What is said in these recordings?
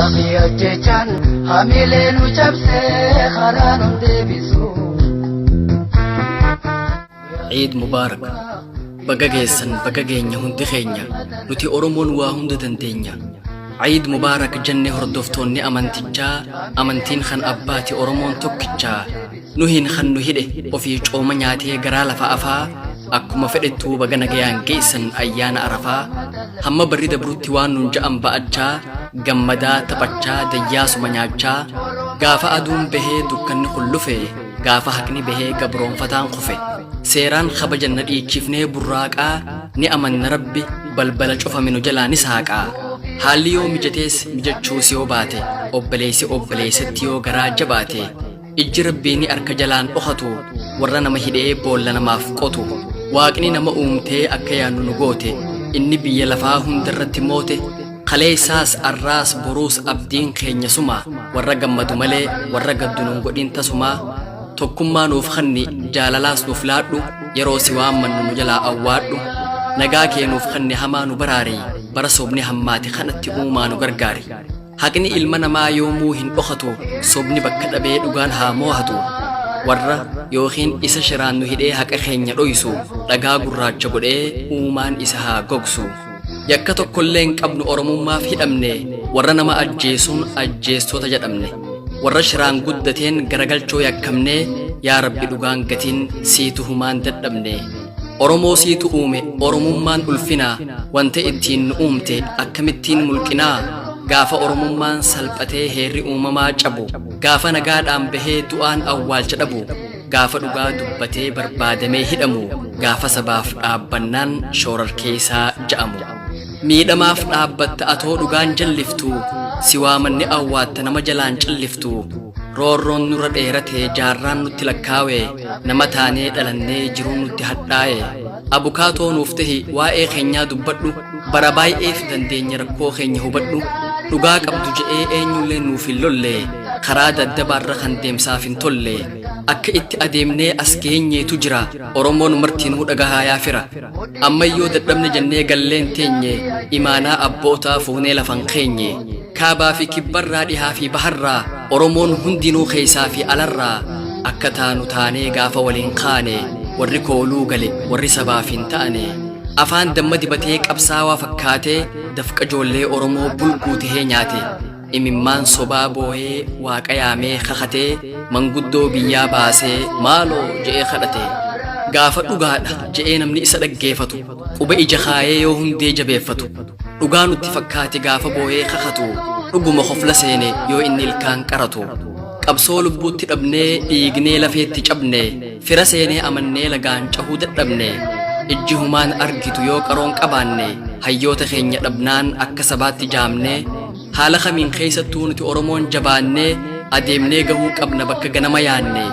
Hidaafi ajjechaan hamilee nu cabsee karaa nun deebisu. Eid Mubarak. Baga geessan baga geenya hundi keenya nuti Oromoon waa hunda dandeenya. Eid Mubarak jenne hordoftoonni amantichaa amantiin kan abbaati Oromoon tokkichaa nuhin kan nu hidhe ofii cooma nyaatee garaa lafa afaa akkuma fedhettuu baga nagayaan geessan ayyaana Arafaa hamma barri dabrutti waan nun ja'an ba'achaa gammadaa taphachaa dayyaasuma nyaachaa gaafa aduun bahee dukkanni kullufe gaafa haqni bahee gabroonfataan kufe seeraan kabajanna dhiichifnee burraaqaa ni amanna Rabbi balbala cufaminu jalaa ni saaqaa haalli yoo mijatees mijachuus yoo baate obboleessi obboleessatti yoo garaa jabaate ijji Rabbii ni arka jalaan dhokatu warra nama hidhee boolla namaaf qotu waaqni nama uumtee akka yaannu nu goote inni biyya lafaa hundarratti moote kaleessaas arraas boruus abdiin keenya suma warra gammadu malee warra gaddu nun godhin tasuma tokkummaa nuuf kanni jaalalaas nuuf laadhu yeroo si waammannu nu jalaa awwaadhu nagaa kee nuuf kanni hamaa nu baraari bara sobni hammaati kanatti uumaa nu gargaari haqni ilma namaa yoomuu hin dhokatu sobni bakka dhabee dhugaan haa moohatu warra yookiin isa shiraan nu hidhee haqa keenya dhoysu dhagaa gurraacha godhee uumaan isa haa gogsu yakka tokkollee hin qabnu oromummaaf hidhamne warra nama ajjeesuun ajjeestota jedhamne warra shiraan guddateen garagalchoo yakkamne yaa Rabbi dhugaan gatiin siitu humaan dadhabne Oromoo siitu uume oromummaan ulfinaa wanta ittiin nu uumte akkamittiin mulqinaa gaafa oromummaan salphatee heerri uumamaa cabu gaafa nagaadhaan bahee du'aan awwaalcha dhabu gaafa dhugaa dubbatee barbaadamee hidhamu gaafa sabaaf dhaabbannaan shoorarkeessaa ja'amu miidhamaaf dhaabbatta atoo dhugaan jalliftu si waamanni awwaatta nama jalaan calliftu roorroon nurra dheeratee jaarraan nutti lakkaawe nama taanee dhalannee jiruun nutti hadhaa'e abukaatoo nuuf tahi waa'ee keenyaa dubbadhu bara baay'eef dandeenya rakkoo keenya hubadhu dhugaa qabdu je'ee eenyullee nuuf hin lolle karaa daddabaarra kan deemsaaf hin tolle akka itti adeemnee as geenyeetu jira Oromoon martinuu dhagahaa yaafira ammayyoo dadhabne jennee galleen teenye imaanaa abbootaa fuunee lafan keenye kaabaa fi kibbarraa dhihaa fi baharraa Oromoon hundinuu keessaa fi alarraa akka taanu taanee gaafa waliin kaane warri kooluu gale warri sabaaf hin ta'ane afaan damma dibatee qabsaawaa fakkaatee dafqa joollee Oromoo bulguu tahee nyaate imimmaan sobaa boohee waaqa yaamee kakatee manguddoo biyyaa baasee maaloo je'ee kadhate gaafa dhugaadha je'ee namni isa dhaggeeffatu quba ija kaayee yoo hundee jabeeffatu dhugaa nutti fakkaate gaafa boohee kakatu dhuguma hofla seene yoo inni ilkaan qaratu qabsoo lubbuutti dhabnee dhiignee lafeetti cabne fira seenee amannee lagaan cahuu dadhabne ijji humaan argitu yoo qaroon qabaanne hayyoota keenya dhabnaan akka sabaatti jaamne haala kamiin keessattuu nuti Oromoon jabaanne adeemnee gahuu qabna bakka ganama yaanne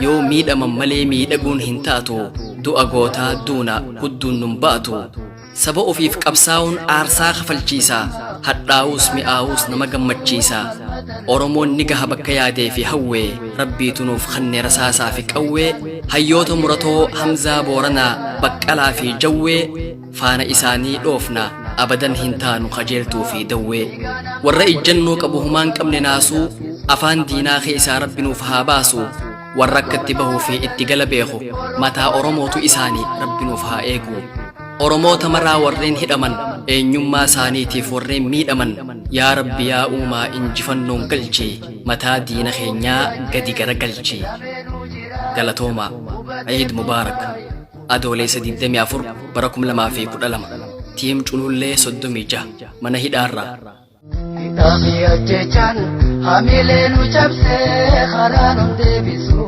yoo miidhaman malee miidhaguun hin taatu du'a gootaa duuna hudduun nun baatu saba ofiif qabsaa'uun aarsaa kafalchiisa hadhaa'uus mi'aawuus nama gammachiisa Oromoon ni gaha bakka yaadee fi hawwee rabbiitu nuuf kanne rasaasaa fi qawwee hayyoota muratoo Hamzaa Booranaa Baqqalaa fi Jawwee faana isaanii dhoofna abadan hin taanu qajeeltuu fi dawwee warra ijjannoo qabu humaan qabne naasuu afaan diinaa keessaa Rabbi nuuf haa baasu warra akkatti bahuu fi itti gala beeku mataa Oromootu isaanii Rabbi nuuf haa eegu Oromoota maraa warreen hidhaman eenyummaa isaaniitiif warreen miidhaman yaa Rabbi yaa uumaa injifannoon galchi mataa diina keenyaa gadi gara galchi galatooma Eid Mubarak adoolessa 24 bara 2012 tiim culullee 36 mana hidhaarraa Hidaafi ajjechaan hamilee nu cabsee karaa nun deebisu.